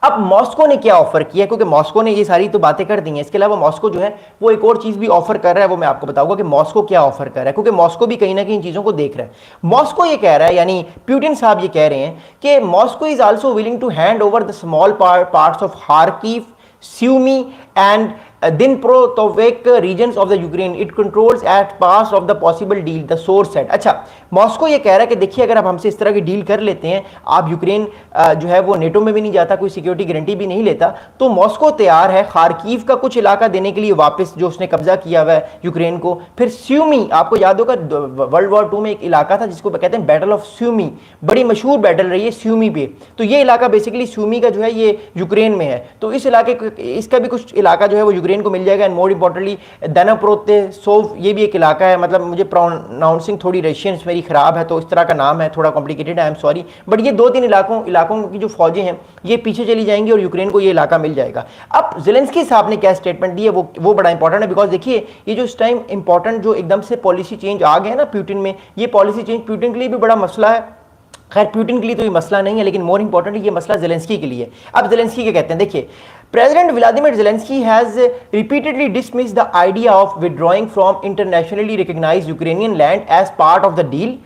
अब मॉस्को ने क्या ऑफर किया, क्योंकि मॉस्को ने ये सारी तो बातें कर दी हैं, इसके अलावा मॉस्को जो है वो एक और चीज भी ऑफर कर रहा है, वो मैं आपको बताऊंगा कि मॉस्को क्या ऑफर कर रहा है, क्योंकि मॉस्को भी कहीं ना कहीं इन चीजों को देख रहा है। मॉस्को ये कह रहा है, यानी प्यूटिन साहब ये कह रहे हैं कि Moscow is also willing to hand over the small parts of Kharkiv, Sumy and Dnipropetrovsk regions of the Ukraine. It controls at pass of the possible deal. The source said. अच्छा, Moscow ये कह रहा है कि देखिए अगर आप हमसे इस तरह की डील कर लेते हैं, आप यूक्रेन जो है वो नेटो में भी नहीं जाता, कोई सिक्योरिटी गारंटी भी नहीं लेता, तो मॉस्को तैयार है खार्कीव का कुछ इलाका देने के लिए वापस, जो उसने कब्जा किया हुआ है यूक्रेन को। फिर स्यूमी, आपको याद होगा वर्ल्ड वॉर 2 में एक इलाका था जिसको कहते हैं बैटल ऑफ स्यूमी, बड़ी मशहूर बैटल रही है स्यूमी पे। तो ये इलाका बेसिकली स्यूमी का जो है ये यूक्रेन में है, तो इस इलाके इसका भी कुछ इलाका जो है वो यूक्रेन को मिल जाएगा। एंड मोर इंपॉर्टेंटली दनप्रोत्सेव, ये भी एक इलाका है, मतलब मुझे प्रोनाउंसिंग थोड़ी रशियन मेरी खराब है, तो इस तरह का नाम है, थोड़ा कॉम्प्लिकेटेड है, आई एम सॉरी, बट ये 2-3 इलाकों की जो फौजें हैं ये पीछे चली जाएंगी और यूक्रेन को ये इलाका मिल जाएगा। अब ज़ेलेंस्की साहब ने क्या स्टेटमेंट दी है वो बड़ा इंपॉर्टेंट है, बिकॉज देखिए ये जो इस टाइम इंपॉर्टेंट जो एकदम से पॉलिसी चेंज आ गया ना प्यूटिन में, ये पॉलिसी चेंज प्यूटिन के लिए भी बड़ा मसला है। खैर प्यूटिन के लिए तो ये मसला नहीं है, लेकिन मोर इंपॉर्टेंट ये मसला ज़ेलेंस्की के लिए। अब ज़ेलेंस्की क्या कहते हैं, देखिए President Vladimir Zelensky has repeatedly dismissed the idea of withdrawing from internationally recognized Ukrainian land as part of the deal,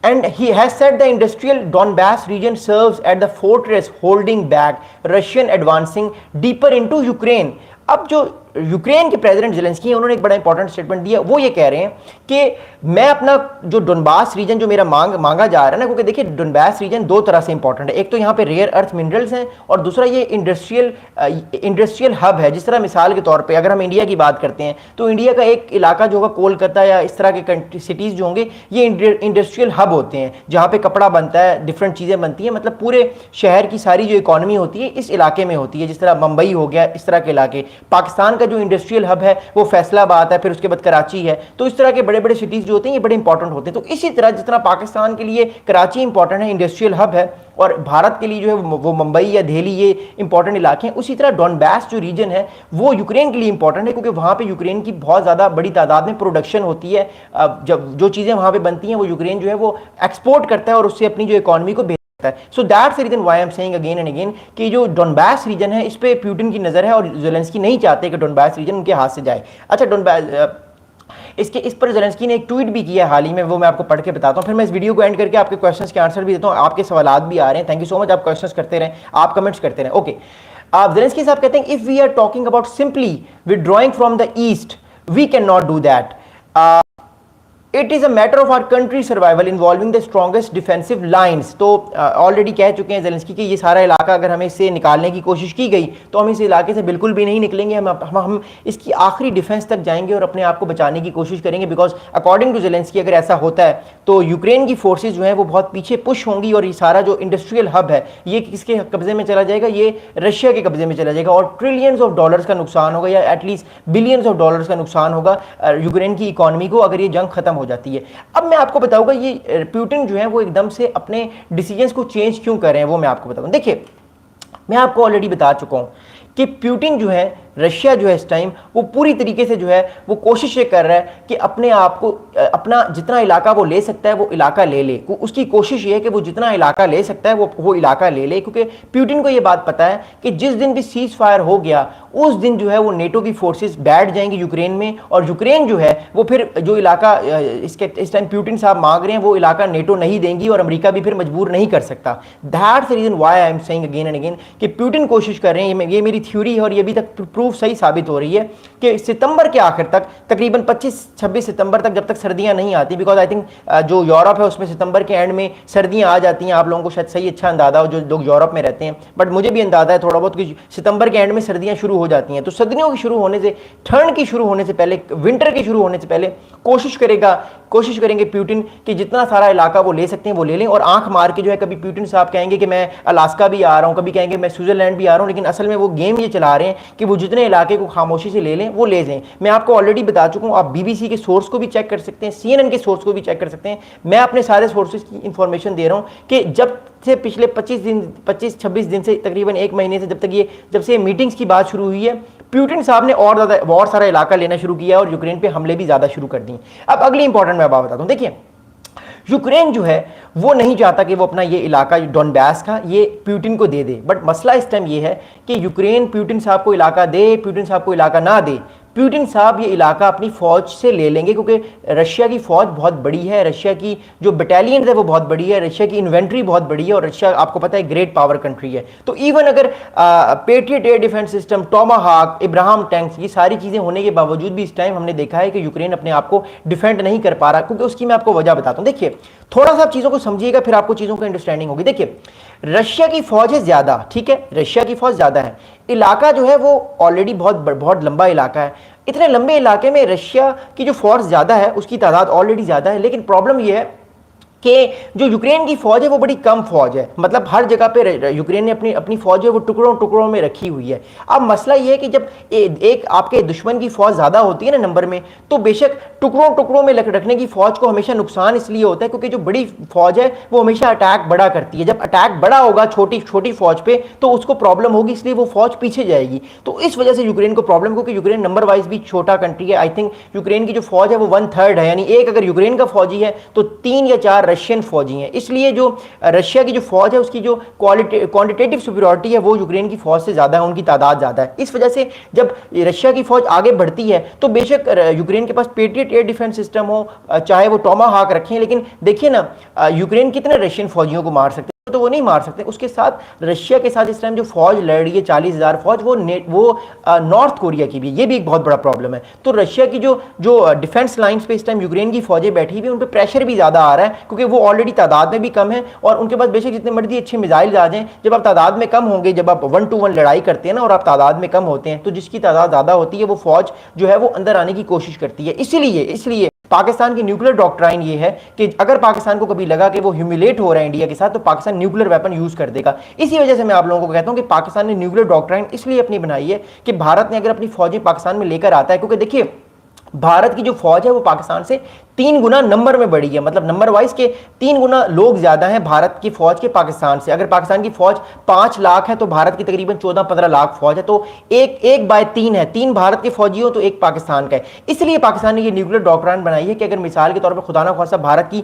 and he has said the industrial Donbass region serves as the fortress holding back Russian advancing deeper into Ukraine. अब जो Ukraine के president Zelensky हैं उन्होंने एक बड़ा important statement दिया, वो ये कह रहे हैं कि मैं अपना जो डोनबास रीजन जो मेरा मांगा जा रहा है ना, क्योंकि देखिए डोनबास रीजन 2 तरह से इंपॉर्टेंट है, एक तो यहाँ पे रेयर अर्थ मिनरल्स हैं और दूसरा ये इंडस्ट्रियल हब है। जिस तरह मिसाल के तौर पे अगर हम इंडिया की बात करते हैं तो इंडिया का एक इलाका जो होगा कोलकाता या इस तरह के सिटीज़ जो होंगे ये इंडस्ट्रियल हब होते हैं, जहाँ पे कपड़ा बनता है, डिफरेंट चीज़ें बनती हैं, मतलब पूरे शहर की सारी जो इकॉनमी होती है इस इलाके में होती है, जिस तरह मुंबई हो गया, इस तरह के इलाके। पाकिस्तान का जो इंडस्ट्रियल हब है वो फैसलाबाद है, फिर उसके बाद कराची है, तो इस तरह के बड़े बड़े सिटीज जो होते हैं ये बड़े इंपॉर्टेंट होते हैं। तो इसी तरह जितना पाकिस्तान के लिए कराची इंपॉर्टेंट है, इंडस्ट्रियल हब है, और भारत के लिए जो है वो मुंबई या दिल्ली ये इंपॉर्टेंट इलाके हैं, उसी तरह डोनबास जो रीजन है वो यूक्रेन के लिए इंपॉर्टेंट है, क्योंकि वहाँ पे यूक्रेन की बहुत ज़्यादा बड़ी तादाद में प्रोडक्शन होती है। जब जो चीज़ें वहाँ पे बनती हैं वो यूक्रेन जो है वो एक्सपोर्ट करता है और उससे अपनी जो इकॉनमी को so that's the reason why I am saying again and again कि जो डोनबास रीजन है इस पे प्यूटिन की नजर है और ज़ेलेंस्की नहीं चाहते कि डोनबास रीजन उनके हाथ से जाए। अच्छा, इस पर ज़ेलेंस्की ने एक ट्वीट भी किया हाल ही में, वो मैं आपको पढ़ के बताता हूँ, फिर मैं इस वीडियो को एंड करके आपके क्वेश्चंस के आंसर भी देता हूँ। आपके सवालात भी आ रहे हैं, थैंक यू सो मच, आप क्वेश्चंस करते रहें, आप कमेंट्स करते रहें। ओके, ज़ेलेंस्की साहब कहते हैं if we are talking about simply withdrawing from the east we can not do that. It is a matter of our country survival involving the strongest defensive lines. तो already कह चुके हैं Zelensky कि ये सारा इलाका अगर हमें इससे निकालने की कोशिश की गई तो हम इस इलाके से बिल्कुल भी नहीं निकलेंगे, हम इसकी आखिरी डिफेंस तक जाएंगे और अपने आप को बचाने की कोशिश करेंगे, बिकॉज अकॉर्डिंग टू ज़ेलेंस्की अगर ऐसा होता है तो यूक्रेन की फोर्सेज जो हैं वो बहुत पीछे पुश होंगी और ये सारा जो इंडस्ट्रियल हब है ये किसके कब्जे में चला जाएगा, ये रशिया के कब्जे में चला जाएगा और ट्रिलियंस ऑफ डॉलर्स का नुकसान होगा, या एटलीस्ट बिलियंस ऑफ डॉलर्स का नुकसान होगा यूक्रेन की इकॉनमी को अगर ये जंग खत्म हो जाती है। अब मैं आपको बताऊंगा ये प्यूटिन जो है वो एकदम से अपने डिसीजंस को चेंज क्यों कर रहे हैं, वो मैं आपको बताऊंगा। देखिए मैं आपको ऑलरेडी बता चुका हूं कि प्यूटिन जो है, रशिया जो है इस टाइम वो पूरी तरीके से जो है वो कोशिश ये कर रहा है कि अपने आप को अपना जितना इलाका वो ले सकता है वो इलाका ले ले। उसकी कोशिश ये है कि वो जितना इलाका ले सकता है वो इलाका ले ले, क्योंकि प्यूटिन को ये बात पता है कि जिस दिन भी सीज फायर हो गया उस दिन जो है वो नेटो की फोर्सेस बैठ जाएंगी यूक्रेन में, और यूक्रेन जो है वो फिर जो इलाका इस टाइम प्यूटिन साहब मांग रहे हैं वो इलाका नेटो नहीं देंगी और अमेरिका भी फिर मजबूर नहीं कर सकता। That's the reason why I am saying again and again कि प्यूटिन कोशिश कर रहे हैं, ये मेरी थ्योरी है और ये अभी तक प्रूफ सही साबित हो रही है कि सितंबर के आखिर तक, तकरीबन 25-26 सितंबर तक, जब तक सर्दियां नहीं आती, बिकॉज आई थिंक जो यूरोप है उसमें सितंबर के एंड में सर्दियां आ जाती हैं। आप लोगों को शायद सही अच्छा अंदाजा हो जो लोग यूरोप में रहते हैं, बट मुझे भी अंदाजा है थोड़ा बहुत कि सितंबर के एंड में सर्दियां शुरू हो जाती हैं। तो सर्दियों की शुरू होने से, ठंड की शुरू होने से पहले, विंटर की शुरू होने से पहले कोशिश करेंगे प्यूटिन कि जितना सारा इलाका वो ले सकते हैं वो ले लें, और आंख मार के जो है कभी प्यूटिन साहब कहेंगे कि मैं अलास्का भी आ रहा हूं, कभी कहेंगे मैं स्विट्जरलैंड भी आ रहा हूं, लेकिन असल में वो गेम ये चला रहे हैं कि वो जितने इलाके को खामोशी से ले लें वो ले जाएं। मैं आपको ऑलरेडी बता चुका हूं, आप बीबीसी के सोर्स को भी चेक कर सकते हैं, सीएनएन के सोर्स को भी चेक कर सकते हैं। मैं अपने सारे सोर्सेज की इंफॉर्मेशन दे रहा हूं कि जब से पिछले 25-26 दिन से, तकरीबन 1 महीने से, जब से मीटिंग्स की बात शुरू हुई है, प्यूटिन साहब ने और सारा इलाका लेना शुरू किया और यूक्रेन पे हमले भी ज्यादा शुरू कर दिए। अब अगली इंपॉर्टेंट मैं बात बताता हूं। देखिए यूक्रेन जो है वो नहीं चाहता कि वो अपना ये इलाका डोनबास का ये पुतिन को दे दे, बट मसला इस टाइम ये है कि यूक्रेन पुतिन साहब को इलाका दे, पुतिन साहब को इलाका ना दे, पुतिन साहब ये इलाका अपनी फौज से ले लेंगे, क्योंकि रशिया की फौज बहुत बड़ी है, रशिया की जो बटालियन है वो बहुत बड़ी है, रशिया की इन्वेंट्री बहुत बड़ी है, और रशिया आपको पता है ग्रेट पावर कंट्री है। तो इवन अगर Patriot air defence system, Tomahawk, इब्राहिम टैंक्स, ये सारी चीजें होने के बावजूद भी इस टाइम हमने देखा है कि यूक्रेन अपने आप को डिफेंड नहीं कर पा रहा, क्योंकि उसकी मैं आपको वजह बताता हूं। देखिए थोड़ा सा चीजों को समझिएगा, फिर आपको चीजों की अंडरस्टैंडिंग होगी। देखिए रशिया की फौज है ज्यादा, ठीक है, रशिया की फौज ज्यादा है, इलाका जो है वो ऑलरेडी बहुत बहुत लंबा इलाका है। इतने लंबे इलाके में रशिया की जो फोर्स ज्यादा है, उसकी तादाद ऑलरेडी ज्यादा है, लेकिन प्रॉब्लम यह है कि जो यूक्रेन की फौज है वो बड़ी कम फौज है, मतलब हर जगह पे यूक्रेन ने अपनी अपनी फौज है वो टुकड़ों टुकड़ों में रखी हुई है। अब मसला ये है कि जब एक आपके दुश्मन की फौज ज्यादा होती है ना नंबर में, तो बेशक टुकड़ों टुकड़ों में रखने की फौज को हमेशा नुकसान इसलिए होता है क्योंकि जो बड़ी फौज है वो हमेशा अटैक बड़ा करती है। जब अटैक बड़ा होगा छोटी छोटी फौज पे तो उसको प्रॉब्लम होगी, इसलिए वो फौज पीछे जाएगी। तो इस वजह से यूक्रेन को प्रॉब्लम, क्योंकि यूक्रेन नंबर वाइज भी छोटा कंट्री है। आई थिंक यूक्रेन की जो फौज है वो 1/3 है, यानी एक अगर यूक्रेन का फौजी है तो 3 या 4 रशियन फौजी हैं। इसलिए जो रशिया की जो फौज है उसकी जो क्वांटिटेटिव सुपीरियरिटी है वो यूक्रेन की फौज से ज्यादा है, उनकी तादाद ज्यादा है। इस वजह से जब रशिया की फौज आगे बढ़ती है तो बेशक यूक्रेन के पास पेट्रियट एयर डिफेंस सिस्टम हो, चाहे वो टोमाहाक रखें, लेकिन देखिए ना यूक्रेन कितने रशियन फौजियों को मार सकते, तो वो नहीं मार सकते। उसके साथ रशिया के साथ इस टाइम जो फौज लड़ रही है 40,000 फौज, वो नॉर्थ कोरिया की भी, ये भी एक बहुत बड़ा प्रॉब्लम है। तो रशिया की जो जो डिफेंस लाइंस पे इस टाइम यूक्रेन की फौजें बैठी हुई, उन पे प्रेशर भी ज्यादा आ रहा है, क्योंकि वो ऑलरेडी तादाद में भी कम है और उनके पास बेशक जितने मर्जी अच्छे मिसाइल आ जाएं, जब आप तादाद में कम होंगे, जब आप 1 to 1 लड़ाई करते हैं ना और आप तादाद में कम होते हैं, तो जिसकी तादाद ज्यादा होती है वो फौज जो है वो अंदर आने की कोशिश करती है। इसलिए पाकिस्तान की न्यूक्लियर डॉक्ट्राइन ये है कि अगर पाकिस्तान को कभी लगा कि वो ह्यूमिलेट हो रहा है इंडिया के साथ, तो पाकिस्तान न्यूक्लियर वेपन यूज कर देगा। इसी वजह से मैं आप लोगों को कहता हूं कि पाकिस्तान ने न्यूक्लियर डॉक्ट्राइन इसलिए अपनी बनाई है कि भारत ने अगर अपनी फौजें पाकिस्तान में लेकर आता है, क्योंकि देखिए भारत की जो फौज है वो पाकिस्तान से 3 गुना नंबर में बढ़ी है, मतलब नंबर वाइज के 3 गुना लोग ज्यादा हैं भारत की फौज के पाकिस्तान से। अगर पाकिस्तान की फौज 5 लाख है तो भारत की तकरीबन 14-15 लाख फौज है, तो एक बाय 3 है, 3 भारत के फौजी हो तो 1 पाकिस्तान का है। इसलिए पाकिस्तान ने ये न्यूक्लियर डॉक्ट्राइन बनाई है कि अगर मिसाल के तौर पर खुदा ना खासा भारत की